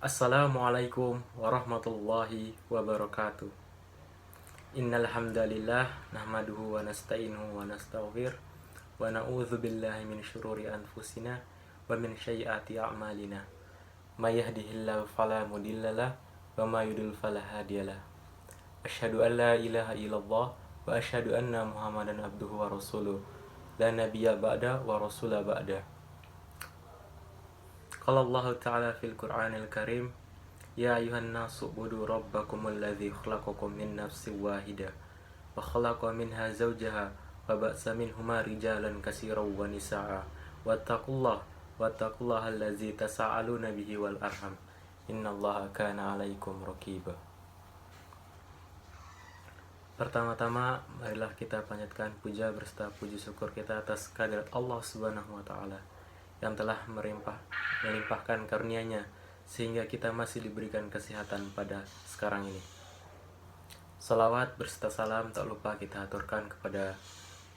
Assalamualaikum warahmatullahi wabarakatuh. Innal hamdalillah nahmaduhu wa nasta'inuhu wa nastaghfir wa na'udzu billahi min syururi anfusina wa min sayyiati a'malina. May yahdihillahu fala mudhillalah wa may yudlil fala hadiyalah. Asyhadu an la ilaha illallah wa asyhadu anna Muhammadan abduhu wa rasuluh. La nabiyya ba'da wa rasula ba'da. Qala Allah Ta'ala fil Qur'anil Karim, Ya ayuhan nasu budu rabbakumul ladzi khalaqakum min nafsin wahidah wa khalaqa minha zawjaha wa ba'sa minhuma rijalan katsiran wa nisaa wattaqullaha allazi tasaaluna bihi wal arham innallaha kana 'alaikum raqiba. Pertama-tama marilah kita panjatkan puja berserta puji syukur kita atas kehadirat Allah Subhanahu wa taala yang telah melimpahkan karunia-Nya sehingga kita masih diberikan kesehatan pada sekarang ini. Salawat berserta salam tak lupa kita aturkan kepada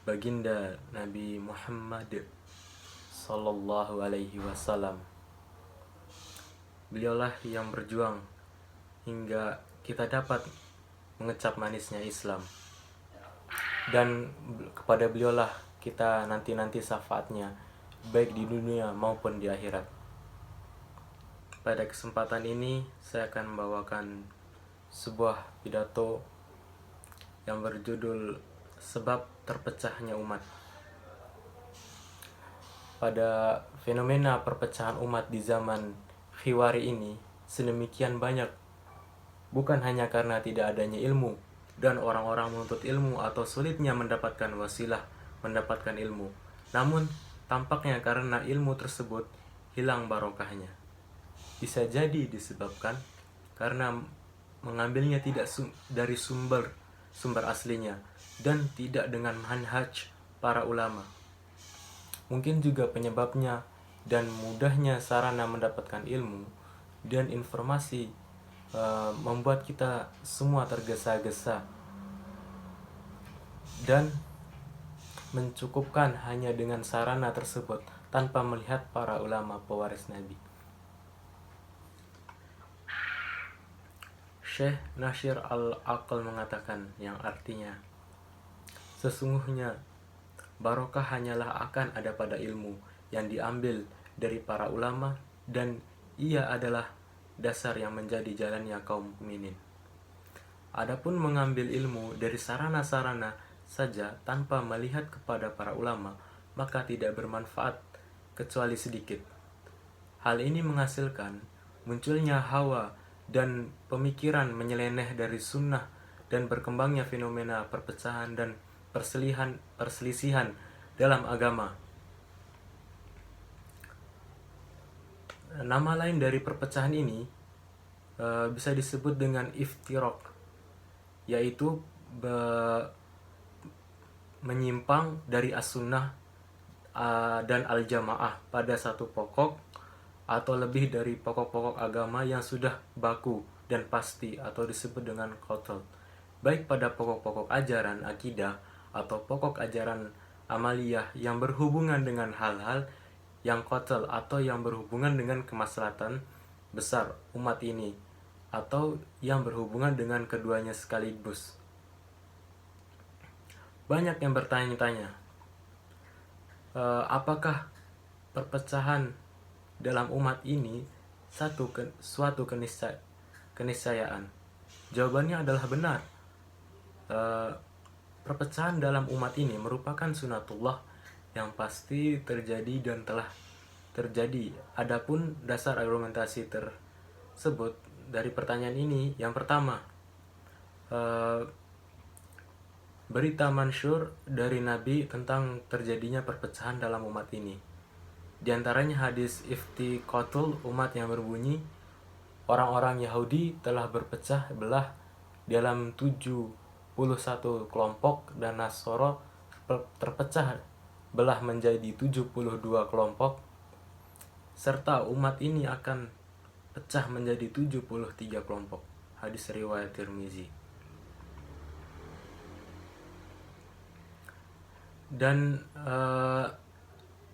baginda Nabi Muhammad Sallallahu Alaihi Wasallam. Beliaulah yang berjuang hingga kita dapat mengecap manisnya Islam, dan kepada beliaulah kita nanti syafaatnya baik di dunia maupun di akhirat. Pada kesempatan ini saya akan membawakan sebuah pidato yang berjudul Sebab Terpecahnya Umat. Pada fenomena perpecahan umat di zaman khiwari ini sedemikian banyak, bukan hanya karena tidak adanya ilmu dan orang-orang menuntut ilmu atau sulitnya mendapatkan wasilah mendapatkan ilmu, namun tampaknya karena ilmu tersebut hilang barokahnya. Bisa jadi disebabkan karena mengambilnya tidak dari sumber aslinya dan tidak dengan manhaj para ulama. Mungkin juga penyebabnya dan mudahnya sarana mendapatkan ilmu dan informasi membuat kita semua tergesa-gesa dan mencukupkan hanya dengan sarana tersebut tanpa melihat para ulama pewaris Nabi. Syekh Nashir Al-Aql mengatakan yang artinya, sesungguhnya barokah hanyalah akan ada pada ilmu yang diambil dari para ulama, dan ia adalah dasar yang menjadi jalannya kaum mukminin. Adapun mengambil ilmu dari sarana-sarana saja tanpa melihat kepada para ulama, maka tidak bermanfaat kecuali sedikit. Hal ini menghasilkan munculnya hawa dan pemikiran menyeleneh dari sunnah dan berkembangnya fenomena perpecahan dan perselisihan dalam agama. Nama lain dari perpecahan ini bisa disebut dengan iftiraq, yaitu menyimpang dari as-sunnah dan al-jamaah pada satu pokok atau lebih dari pokok-pokok agama yang sudah baku dan pasti atau disebut dengan qatl, baik pada pokok-pokok ajaran akidah atau pokok ajaran amaliyah yang berhubungan dengan hal-hal yang qatl atau yang berhubungan dengan kemaslahatan besar umat ini atau yang berhubungan dengan keduanya sekaligus. Banyak yang bertanya-tanya, apakah perpecahan dalam umat ini suatu keniscayaan? Jawabannya adalah benar. Perpecahan dalam umat ini merupakan sunatullah yang pasti terjadi dan telah terjadi. Adapun dasar argumentasi tersebut dari pertanyaan ini, yang pertama, berita mansyur dari Nabi tentang terjadinya perpecahan dalam umat ini. Di antaranya hadis iftiqatul umat yang berbunyi, orang-orang Yahudi telah berpecah belah dalam 71 kelompok dan Nasoro terpecah belah menjadi 72 kelompok, serta umat ini akan pecah menjadi 73 kelompok. Hadis riwayat Tirmizi. Dan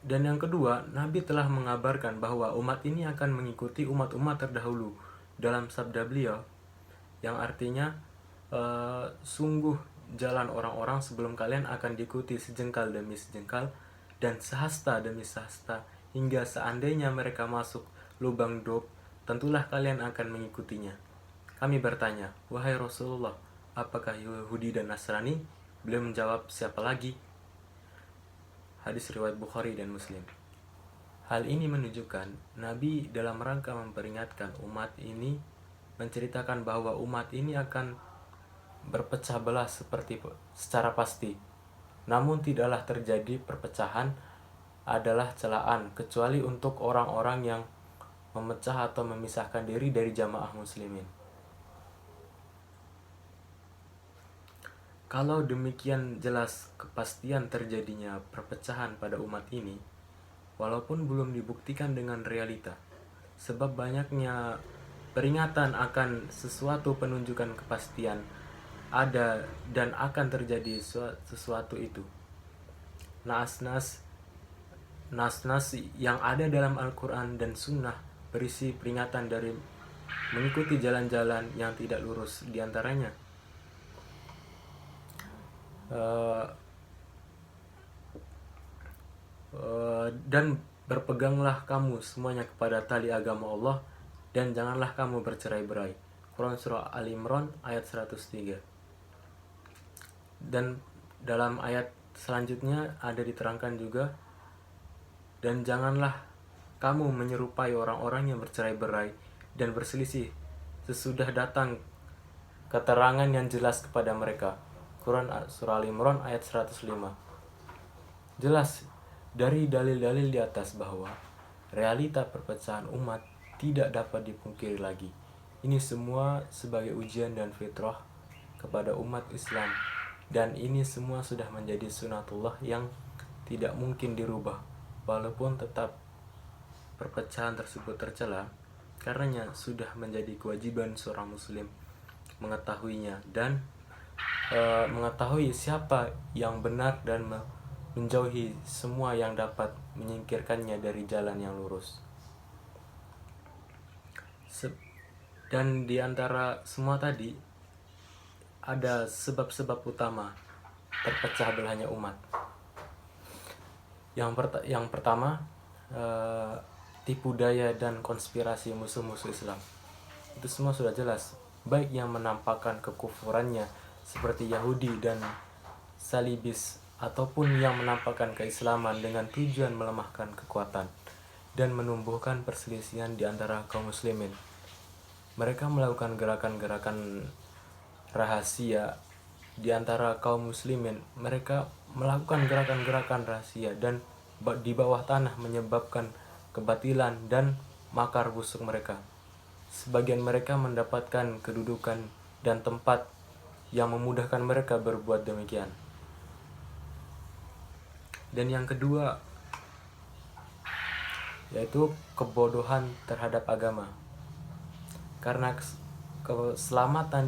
Dan yang kedua, Nabi telah mengabarkan bahwa umat ini akan mengikuti umat-umat terdahulu dalam sabda beliau, yang artinya sungguh jalan orang-orang sebelum kalian akan diikuti sejengkal demi sejengkal dan sehasta demi sehasta, hingga seandainya mereka masuk lubang dob, tentulah kalian akan mengikutinya. Kami bertanya, wahai Rasulullah, apakah Yahudi dan Nasrani? Beliau menjawab, siapa lagi? Hadis riwayat Bukhari dan Muslim. Hal ini menunjukkan Nabi dalam rangka memperingatkan umat ini, menceritakan bahwa umat ini akan berpecah belah secara pasti. Namun tidaklah terjadi perpecahan adalah celaan kecuali untuk orang-orang yang memecah atau memisahkan diri dari jamaah muslimin. Kalau demikian jelas kepastian terjadinya perpecahan pada umat ini, walaupun belum dibuktikan dengan realita, sebab banyaknya peringatan akan sesuatu penunjukan kepastian ada dan akan terjadi sesuatu itu. Nas-nas yang ada dalam Al-Quran dan Sunnah berisi peringatan dari mengikuti jalan-jalan yang tidak lurus. Di antaranya dan berpeganglah kamu semuanya kepada tali agama Allah dan janganlah kamu bercerai-berai. Quran Surah Al-Imran ayat 103. Dan dalam ayat selanjutnya ada diterangkan juga, dan janganlah kamu menyerupai orang-orang yang bercerai-berai dan berselisih sesudah datang keterangan yang jelas kepada mereka. Quran Surah Al-Imran ayat 105. Jelas dari dalil-dalil di atas bahwa realita perpecahan umat tidak dapat dipungkiri lagi. Ini semua sebagai ujian dan fitrah kepada umat Islam, dan ini semua sudah menjadi sunatullah yang tidak mungkin dirubah, walaupun tetap perpecahan tersebut tercela, karenanya sudah menjadi kewajiban seorang muslim mengetahuinya dan mengetahui siapa yang benar dan menjauhi semua yang dapat menyingkirkannya dari jalan yang lurus. Dan di antara semua tadi ada sebab-sebab utama terpecah belahnya umat. Yang pertama, tipu daya dan konspirasi musuh-musuh Islam. Itu semua sudah jelas, baik yang menampakkan kekufurannya seperti Yahudi dan Salibis, ataupun yang menampakkan keislaman dengan tujuan melemahkan kekuatan dan menumbuhkan perselisihan di antara kaum muslimin. Mereka melakukan gerakan-gerakan rahasia di antara kaum muslimin. Mereka melakukan gerakan-gerakan rahasia dan di bawah tanah menyebabkan kebatilan dan makar busuk mereka. Sebagian mereka mendapatkan kedudukan dan tempat yang memudahkan mereka berbuat demikian. Dan yang kedua, yaitu kebodohan terhadap agama. Karena keselamatan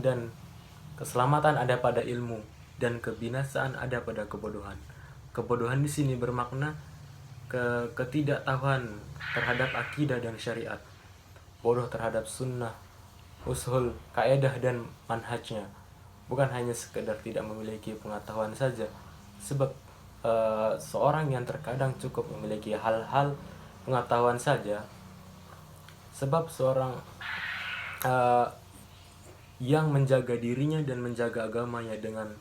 ada pada ilmu dan kebinasaan ada pada kebodohan. Kebodohan di sini bermakna ketidaktahuan terhadap akidah dan syariat, bodoh terhadap sunnah, usul, kaedah dan manhajnya. Bukan hanya sekedar tidak memiliki pengetahuan saja, sebab seorang yang terkadang cukup memiliki hal-hal pengetahuan saja, sebab seorang yang menjaga dirinya dan menjaga agamanya dengan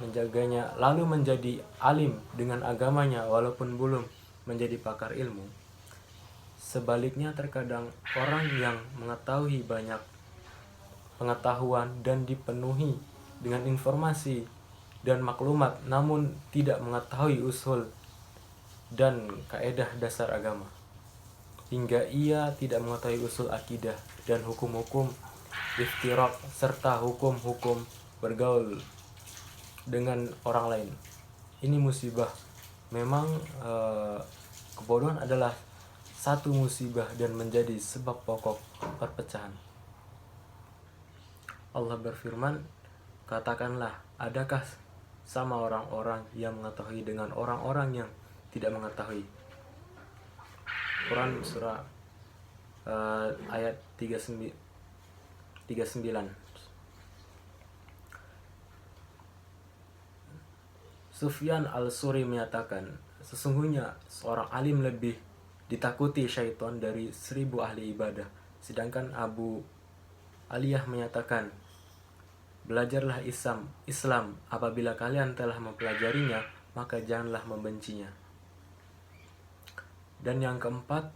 menjaganya, lalu menjadi alim dengan agamanya walaupun belum menjadi pakar ilmu. Sebaliknya, terkadang orang yang mengetahui banyak pengetahuan dan dipenuhi dengan informasi dan maklumat, namun tidak mengetahui usul dan kaedah dasar agama, hingga ia tidak mengetahui usul akidah dan hukum-hukum iftirak serta hukum-hukum bergaul dengan orang lain. Ini musibah. Memang kebodohan adalah satu musibah dan menjadi sebab pokok perpecahan. Allah berfirman, katakanlah, adakah sama orang-orang yang mengetahui dengan orang-orang yang tidak mengetahui. Quran surah ayat 39. Sufyan al-Suri menyatakan, sesungguhnya seorang alim lebih ditakuti syaitan dari 1000 ahli ibadah. Sedangkan Abu Aliyah menyatakan, belajarlah Islam, apabila kalian telah mempelajarinya, maka janganlah membencinya. Dan yang keempat,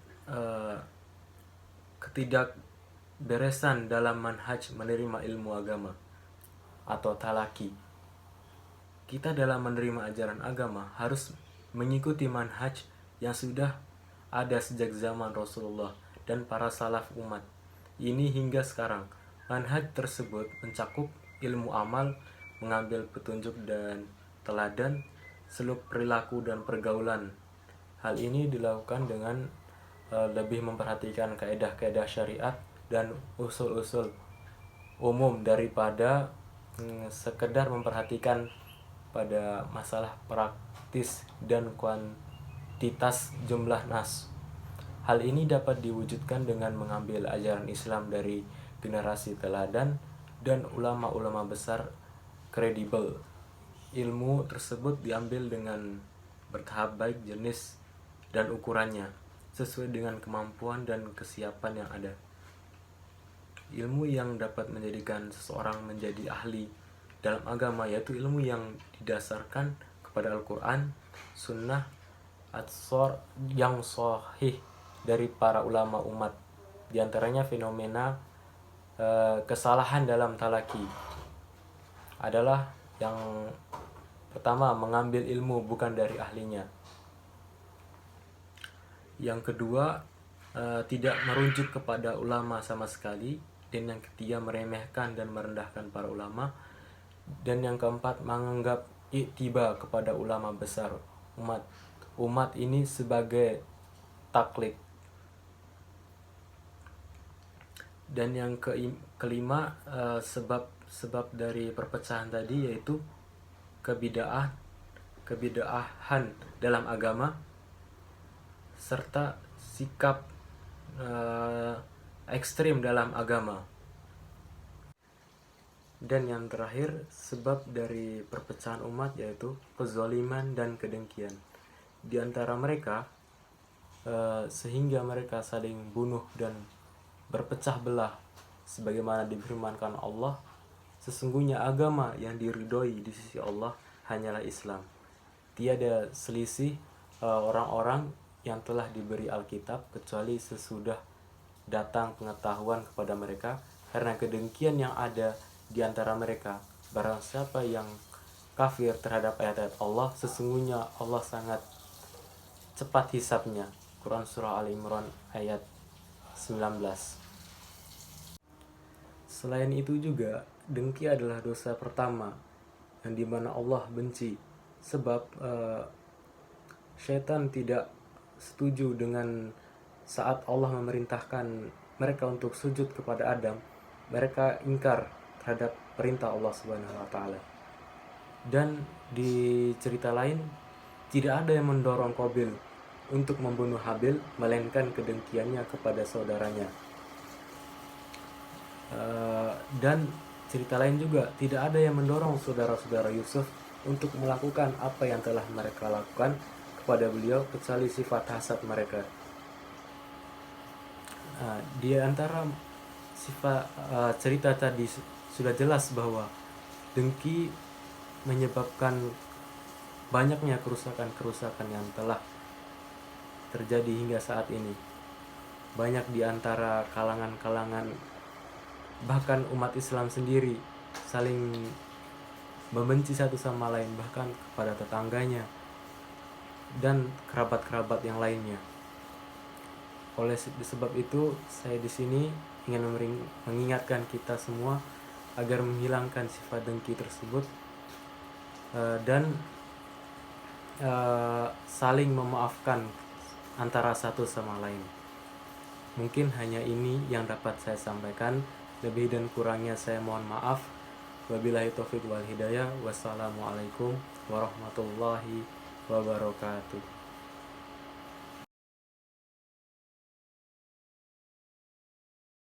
ketidakberesan dalam manhaj menerima ilmu agama atau talaki. Kita dalam menerima ajaran agama harus mengikuti manhaj yang sudah ada sejak zaman Rasulullah dan para salaf umat ini hingga sekarang. Manhaj tersebut mencakup ilmu amal, mengambil petunjuk dan teladan, seluk perilaku dan pergaulan. Hal ini dilakukan dengan lebih memperhatikan kaedah-kaedah syariat dan usul-usul umum daripada sekedar memperhatikan pada masalah praktis dan kuantitas jumlah nas. Hal ini dapat diwujudkan dengan mengambil ajaran Islam dari generasi teladan dan ulama-ulama besar kredibel. Ilmu tersebut diambil dengan bertahap baik jenis dan ukurannya, sesuai dengan kemampuan dan kesiapan yang ada. Ilmu yang dapat menjadikan seseorang menjadi ahli dalam agama yaitu ilmu yang didasarkan kepada Al-Quran, Sunnah, Atsor yang sahih dari para ulama umat. Di antaranya fenomena kesalahan dalam talaki adalah yang pertama, mengambil ilmu bukan dari ahlinya. Yang kedua, tidak merujuk kepada ulama sama sekali. Dan yang ketiga, meremehkan dan merendahkan para ulama. Dan yang keempat, menganggap iktiba kepada ulama besar umat ini sebagai taklid. Dan yang kelima, sebab dari perpecahan tadi yaitu kebid'ahan dalam agama serta sikap ekstrim dalam agama. Dan yang terakhir, sebab dari perpecahan umat yaitu kezaliman dan kedengkian di antara mereka, sehingga mereka saling bunuh dan berpecah belah, sebagaimana difirmankan Allah, sesungguhnya agama yang diridhoi di sisi Allah hanyalah Islam. Tiada selisih orang-orang yang telah diberi Alkitab kecuali sesudah datang pengetahuan kepada mereka, karena kedengkian yang ada di antara mereka. Barang siapa yang kafir terhadap ayat-ayat Allah, sesungguhnya Allah sangat cepat hisabnya. Quran surah Al-Imran ayat 19. Selain itu juga, dengki adalah dosa pertama yang dimana Allah benci. Sebab syaitan tidak setuju dengan saat Allah memerintahkan mereka untuk sujud kepada Adam. Mereka ingkar terhadap perintah Allah Subhanahu wa taala. Dan di cerita lain, tidak ada yang mendorong Qabil untuk membunuh Habil melainkan kedengkiannya kepada saudaranya. Dan cerita lain juga, tidak ada yang mendorong saudara-saudara Yusuf untuk melakukan apa yang telah mereka lakukan kepada beliau kecuali sifat hasad mereka. Di antara sifat cerita tadi sudah jelas bahwa dengki menyebabkan banyaknya kerusakan-kerusakan yang telah terjadi hingga saat ini. Banyak di antara kalangan-kalangan, bahkan umat Islam sendiri, saling membenci satu sama lain, bahkan kepada tetangganya dan kerabat-kerabat yang lainnya. Oleh sebab itu, saya di sini ingin mengingatkan kita semua agar menghilangkan sifat dengki tersebut dan saling memaafkan antara satu sama lain. Mungkin hanya ini yang dapat saya sampaikan. Lebih dan kurangnya saya mohon maaf. Wabillahi taufiq wal hidayah. Wassalamualaikum warahmatullahi wabarakatuh.